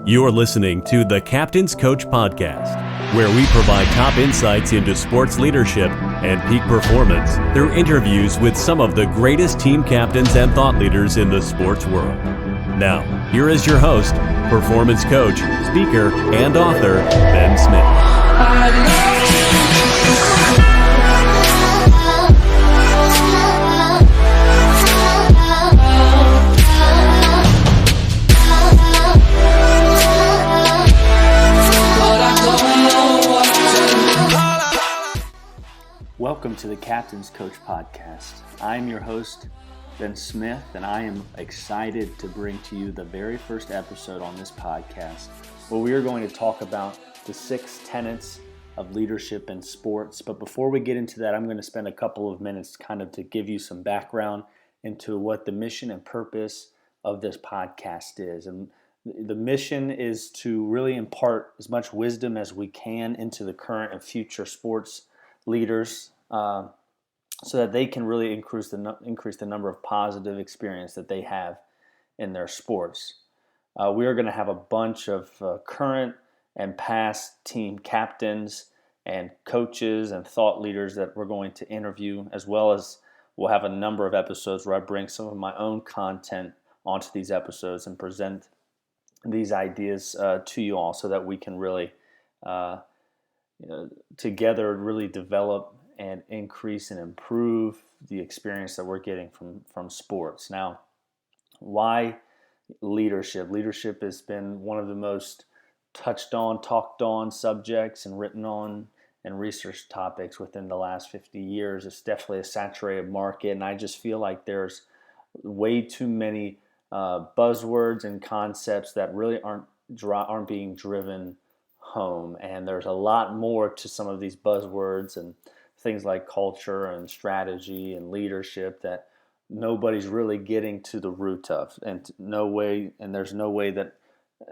You're listening to the Captain's Coach Podcast, where we provide top insights into sports leadership and peak performance through interviews with some of the greatest team captains and thought leaders in the sports world. Now, here is your host, performance coach, speaker, and author, Ben Smith. Welcome to the Captain's Coach Podcast. I'm your host, Ben Smith, and I am excited to bring to you the very first episode on this podcast, where we are going to talk about the 6 tenets of leadership in sports. But before we get into that, I'm going to spend a couple of minutes kind of to give you some background into what the mission and purpose of this podcast is. And the mission is to really impart as much wisdom as we can into the current and future sports leaders, so that they can really increase the number of positive experience that they have in their sports. We are going to have a bunch of current and past team captains and coaches and thought leaders that we're going to interview, as well as we'll have a number of episodes where I bring some of my own content onto these episodes and present these ideas to you all, so that we can really together really develop and increase and improve the experience that we're getting from sports. Now, why leadership? Leadership has been one of the most touched on, talked on subjects and written on and researched topics within the last 50 years. It's definitely a saturated market, and I just feel like there's way too many buzzwords and concepts that really aren't being driven home. And there's a lot more to some of these buzzwords and things like culture and strategy and leadership that nobody's really getting to the root of. And there's no way that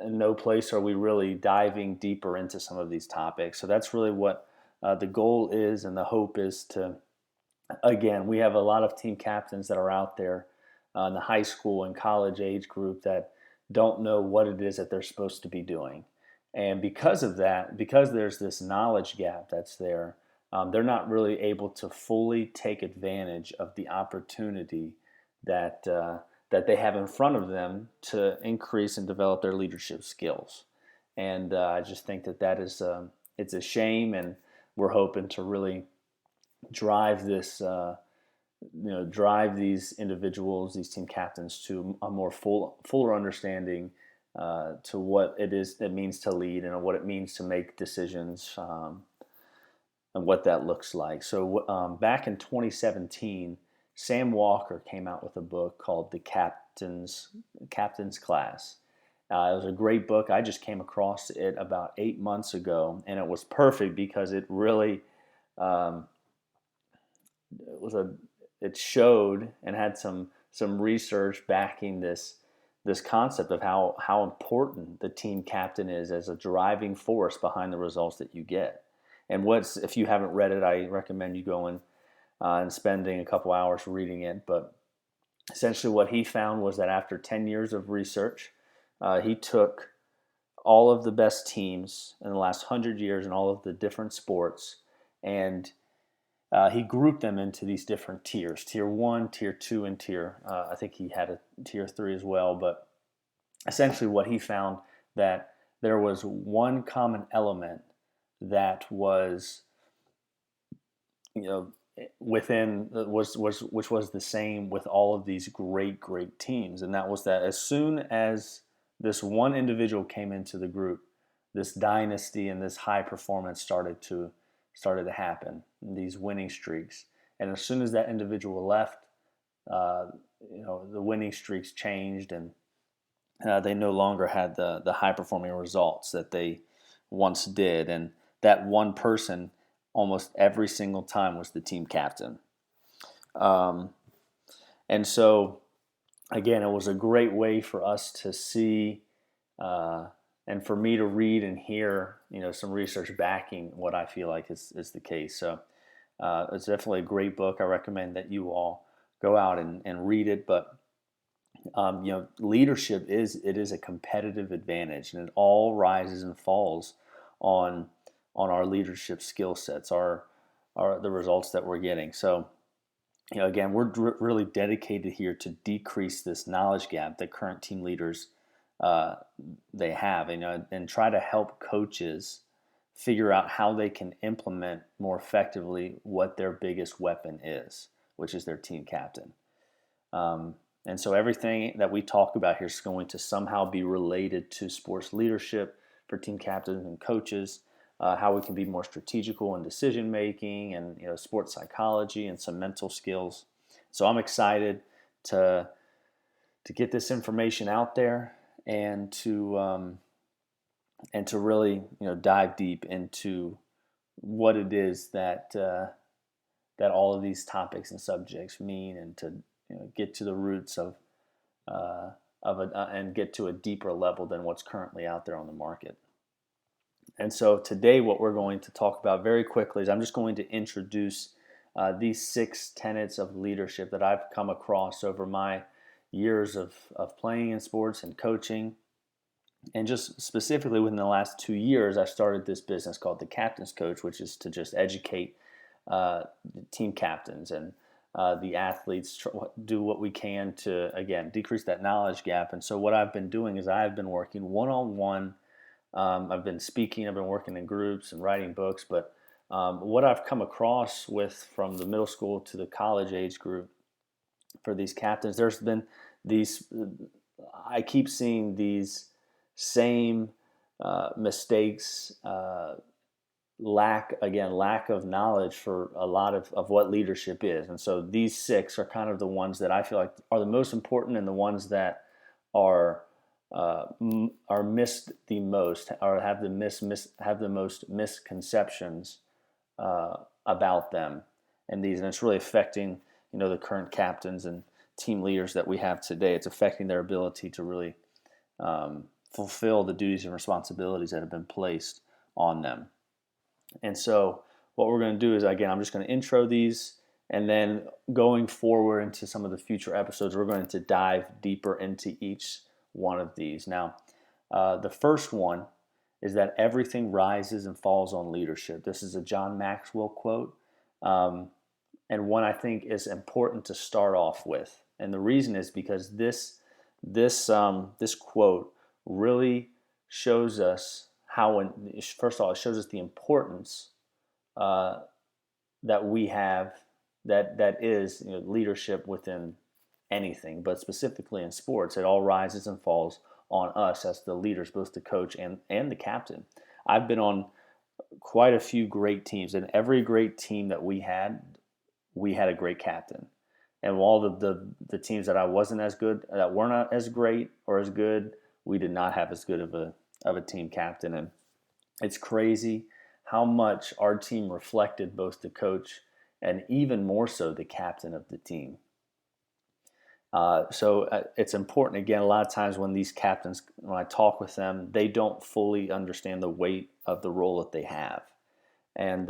in no place are we really diving deeper into some of these topics. So that's really what the goal is, and the hope is to, again, we have a lot of team captains that are out there in the high school and college age group that don't know what it is that they're supposed to be doing. And because of that, because there's this knowledge gap that's there, they're not really able to fully take advantage of the opportunity that they have in front of them to increase and develop their leadership skills. And I just think that is it's a shame, and we're hoping to really drive this, drive these individuals, these team captains, to a more fuller understanding to what it means to lead and what it means to make decisions, and what that looks like. So back in 2017, Sam Walker came out with a book called The Captain's Class. It was a great book. I just came across it about 8 months ago, and it was perfect because it really it showed and had some research backing this concept of how important the team captain is as a driving force behind the results that you get. And if you haven't read it, I recommend you going and spending a couple hours reading it. But essentially what he found was that after 10 years of research, he took all of the best teams in the last 100 years in all of the different sports, and he grouped them into these different tiers: tier 1, tier 2, and I think he had a tier 3 as well. But essentially what he found, that there was one common element that was, which was the same with all of these great teams. And that was that as soon as this one individual came into the group, this dynasty and this high performance started to happen, these winning streaks. And as soon as that individual left, the winning streaks changed, and they no longer had the high performing results that they once did. And that one person almost every single time was the team captain. And so, again, it was a great way for us to see and for me to read and hear, some research backing what I feel like is the case. So it's definitely a great book. I recommend that you all go out and read it. But Leadership is a competitive advantage, and it all rises and falls on our leadership skill sets, the results that we're getting. So, again, we're really dedicated here to decrease this knowledge gap that current team leaders they have, and try to help coaches figure out how they can implement more effectively what their biggest weapon is, which is their team captain. And so everything that we talk about here is going to somehow be related to sports leadership for team captains and coaches, how we can be more strategical in decision making, and sports psychology and some mental skills. So I'm excited to get this information out there, and to really dive deep into what it is that all of these topics and subjects mean, and to get to the roots of and get to a deeper level than what's currently out there on the market. And so today, what we're going to talk about very quickly is I'm just going to introduce these 6 tenets of leadership that I've come across over my years of playing in sports and coaching. And just specifically within the last 2 years, I started this business called The Captain's Coach, which is to just educate team captains and the athletes, do what we can to, again, decrease that knowledge gap. And so what I've been doing is I've been working one-on-one. I've been speaking, I've been working in groups and writing books. But what I've come across with from the middle school to the college age group for these captains, there's been I keep seeing these same mistakes, lack of knowledge for a lot of what leadership is. And so these 6 are kind of the ones that I feel like are the most important, and the ones that are missed the most, or have the most misconceptions about them. And it's really affecting the current captains and team leaders that we have today. It's affecting their ability to really fulfill the duties and responsibilities that have been placed on them. And so what we're going to do is, again, I'm just going to intro these, and then going forward into some of the future episodes, we're going to dive deeper into each one of these. Now, the first one is that everything rises and falls on leadership. This is a John Maxwell quote, and one I think is important to start off with. And the reason is because this quote really shows us first of all, it shows us the importance that we have, that is leadership within anything, but specifically in sports. It all rises and falls on us as the leaders, both the coach and the captain. I've been on quite a few great teams, and every great team that we had a great captain. And all the teams that I wasn't as good, that were not as great or as good, we did not have as good of a team captain. And it's crazy how much our team reflected both the coach and even more so the captain of the team. So it's important. Again, a lot of times when these captains, when I talk with them, they don't fully understand the weight of the role that they have. And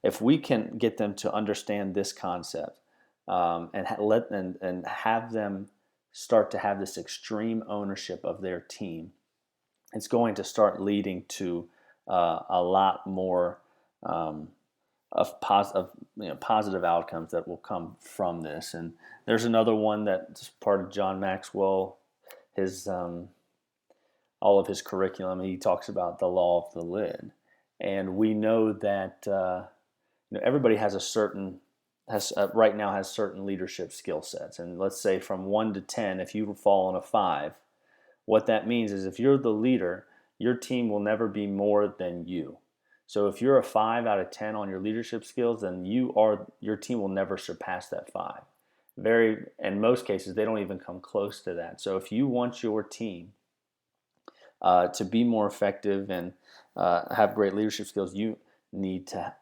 if we can get them to understand this concept, and have them start to have this extreme ownership of their team, it's going to start leading to a lot more of positive outcomes that will come from this. And there's another one that's part of John Maxwell, his all of his curriculum. He talks about the law of the lid, and we know that everybody has right now has certain leadership skill sets. And let's say from 1 to 10, if you fall on a 5, what that means is if you're the leader, your team will never be more than you. So if you're a 5 out of 10 on your leadership skills, then your team will never surpass that 5. In most cases, they don't even come close to that. So if you want your team to be more effective and have great leadership skills, you need to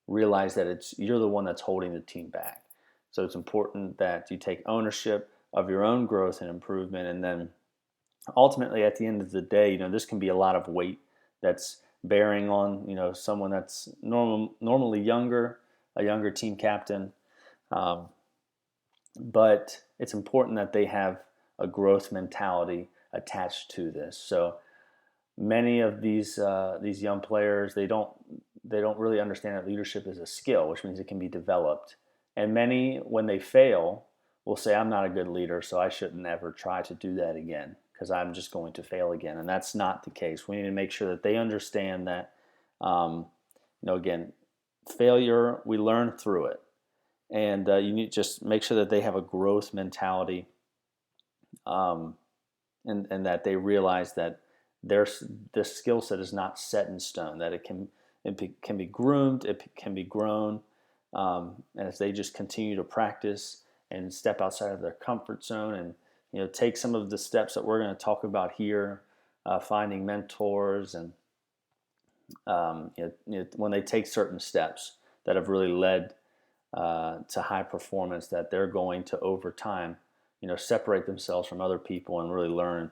realize that you're the one that's holding the team back. So it's important that you take ownership of your own growth and improvement, and then ultimately at the end of the day, this can be a lot of weight that's bearing on someone that's normally younger, a younger team captain. But it's important that they have a growth mentality attached to this. So many of these young players, they don't really understand that leadership is a skill, which means it can be developed. And many, when they fail, will say, I'm not a good leader, so I shouldn't ever try to do that again because I'm just going to fail again. And that's not the case. We need to make sure that they understand that, again, failure, we learn through it. And you need to just make sure that they have a growth mentality, and that they realize that this skill set is not set in stone, that it can be groomed, it can be grown, and if they just continue to practice and step outside of their comfort zone and take some of the steps that we're going to talk about here, finding mentors, and when they take certain steps that have really led to high performance, that they're going to over time separate themselves from other people and really learn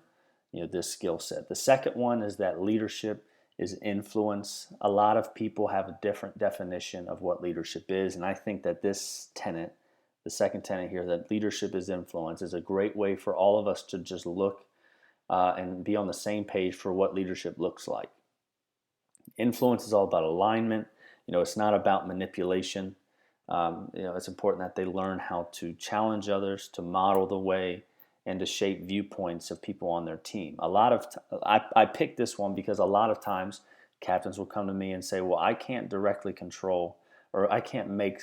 this skill set. The second one is that leadership is influence. A lot of people have a different definition of what leadership is, and I think that this tenet, the second tenet here, that leadership is influence, is a great way for all of us to just look and be on the same page for what leadership looks like. Influence is all about alignment. It's not about manipulation. It's important that they learn how to challenge others, to model the way, and to shape viewpoints of people on their team. I picked this one because a lot of times captains will come to me and say, well, I can't directly control, or I can't make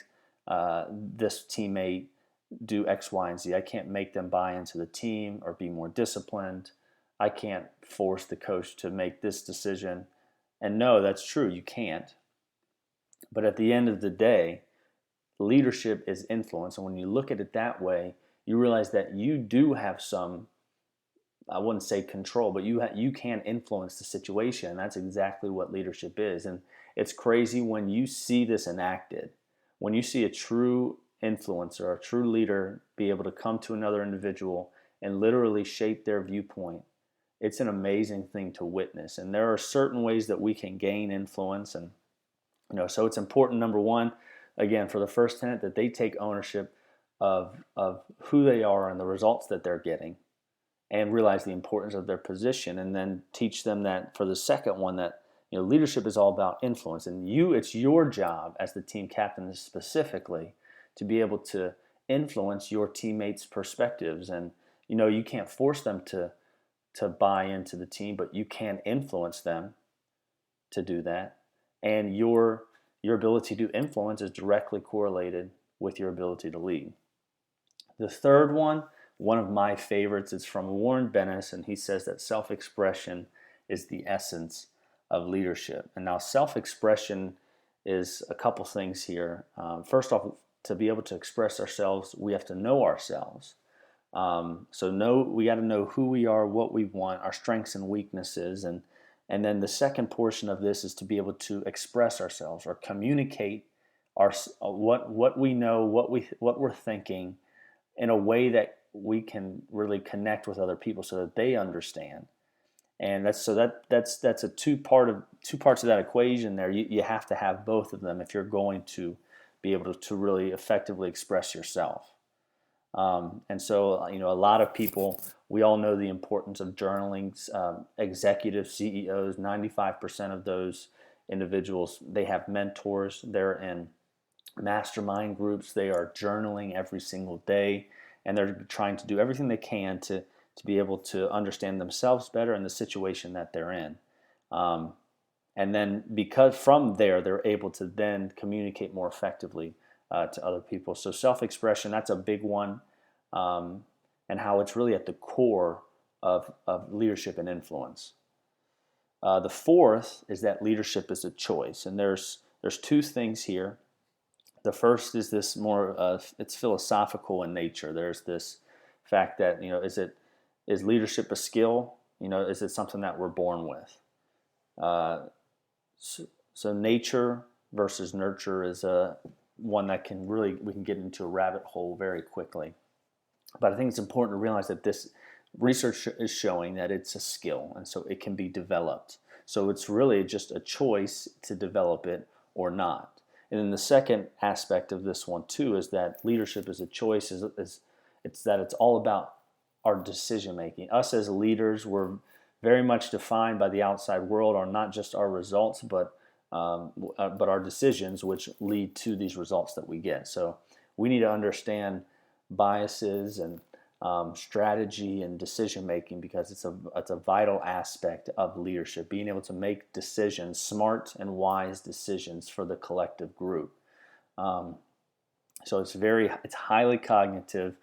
this teammate do X, Y, and Z. I can't make them buy into the team or be more disciplined. I can't force the coach to make this decision. And no, that's true, you can't. But at the end of the day, leadership is influence. And when you look at it that way, you realize that you do have some, I wouldn't say control, but you can influence the situation. And that's exactly what leadership is. And it's crazy when you see this enacted, when you see a true influencer, a true leader be able to come to another individual and literally shape their viewpoint. It's an amazing thing to witness. And there are certain ways that we can gain influence. And, so it's important, number one, again, for the first tenet, that they take ownership of who they are and the results that they're getting, and realize the importance of their position, and then teach them that for the second one, that leadership is all about influence, and it's your job as the team captain specifically to be able to influence your teammates' perspectives. And you can't force them to buy into the team, but you can influence them to do that. And your ability to influence is directly correlated with your ability to lead. The third one of my favorites, is from Warren Bennis, and he says that self-expression is the essence of leadership. And now self-expression is a couple things here. First off, to be able to express ourselves, we have to know ourselves. We got to know who we are, what we want, our strengths and weaknesses, and then the second portion of this is to be able to express ourselves or communicate what we know, what we're thinking, in a way that we can really connect with other people so that they understand. And that's a two parts of that equation there. You have to have both of them if you're going to be able to really effectively express yourself. And so, a lot of people, we all know the importance of journaling. Executives, CEOs, 95% of those individuals, they have mentors. They're in mastermind groups. They are journaling every single day, and they're trying to do everything they can to be able to understand themselves better and the situation that they're in. And then because from there, they're able to then communicate more effectively to other people. So self-expression, that's a big one, and how it's really at the core of leadership and influence. The fourth is that leadership is a choice, and there's two things here. The first is this more, it's philosophical in nature. There's this fact that, is leadership a skill? Is it something that we're born with? So nature versus nurture is one that we can get into a rabbit hole very quickly. But I think it's important to realize that this research is showing that it's a skill, and so it can be developed. So it's really just a choice to develop it or not. And then the second aspect of this one too is that leadership is a choice, It's that it's all about our decision making. Us as leaders, we're very much defined by the outside world, or not just our results, but our decisions, which lead to these results that we get. So we need to understand biases and strategy and decision making, because it's a vital aspect of leadership. Being able to make decisions, smart and wise decisions for the collective group. So it's highly cognitive.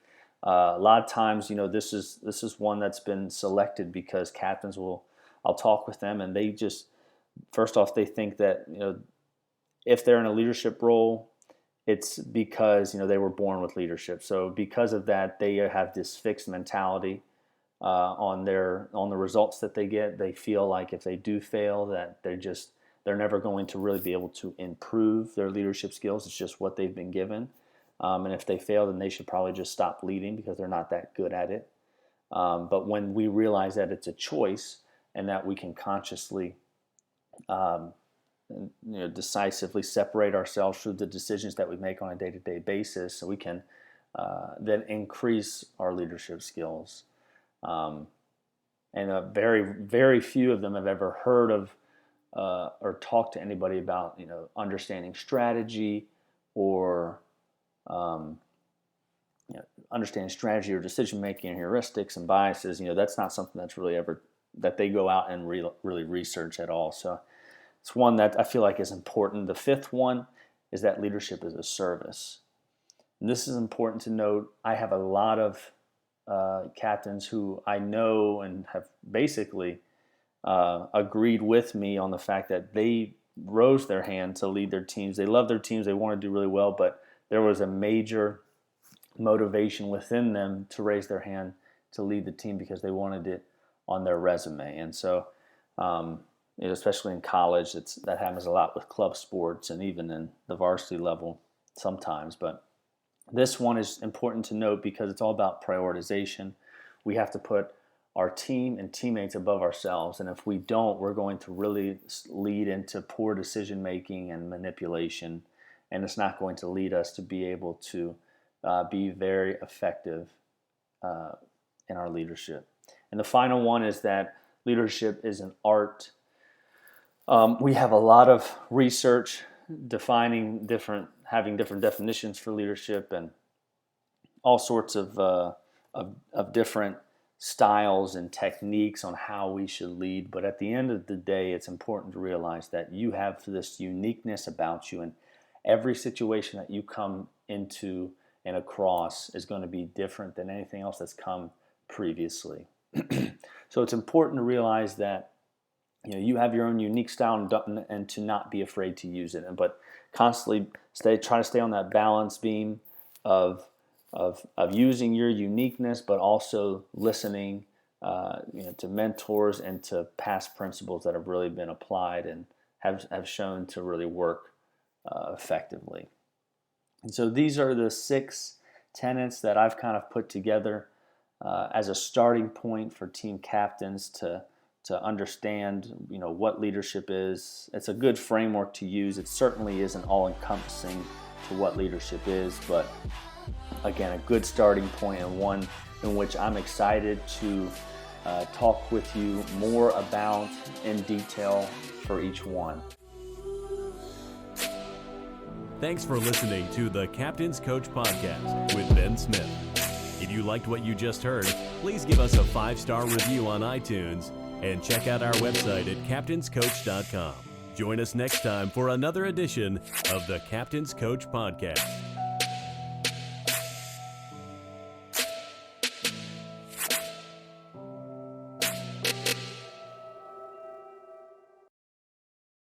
A lot of times, this is one that's been selected because captains I'll talk with them, and they just, first off, they think that, if they're in a leadership role, it's because, they were born with leadership. So because of that, they have this fixed mentality on the results that they get. They feel like if they do fail, that they're never going to really be able to improve their leadership skills. It's just what they've been given. And if they fail, then they should probably just stop leading because they're not that good at it. But when we realize that it's a choice and that we can consciously, decisively separate ourselves through the decisions that we make on a day-to-day basis, so we can then increase our leadership skills. And very, very few of them have ever heard of or talked to anybody about, understanding strategy or understanding strategy or decision making and heuristics and biases. That's not something that's really ever that they go out and really research at all. So it's one that I feel like is important. The fifth one is that leadership is a service. And this is important to note. I have a lot of captains who I know and have basically agreed with me on the fact that they rose their hand to lead their teams. They love their teams. They want to do really well, but there was a major motivation within them to raise their hand to lead the team because they wanted it on their resume. And so, especially in college, that happens a lot with club sports and even in the varsity level sometimes. But this one is important to note because it's all about prioritization. We have to put our team and teammates above ourselves. And if we don't, we're going to really lead into poor decision making and manipulation. And it's not going to lead us to be able to be very effective in our leadership. And the final one is that leadership is an art. We have a lot of research having different definitions for leadership and all sorts of different styles and techniques on how we should lead. But at the end of the day, it's important to realize that you have this uniqueness about you, and every situation that you come into and across is going to be different than anything else that's come previously. So it's important to realize that you have your own unique style and to not be afraid to use it, but constantly try to stay on that balance beam of using your uniqueness, but also listening to mentors and to past principles that have really been applied and have shown to really work effectively. And so these are the 6 tenets that I've kind of put together as a starting point for team captains to understand, what leadership is. It's a good framework to use. It certainly isn't all-encompassing to what leadership is, but again, a good starting point and one in which I'm excited to talk with you more about in detail for each one. Thanks for listening to the Captain's Coach Podcast with Ben Smith. If you liked what you just heard, please give us a 5-star review on iTunes and check out our website at captainscoach.com. Join us next time for another edition of the Captain's Coach Podcast.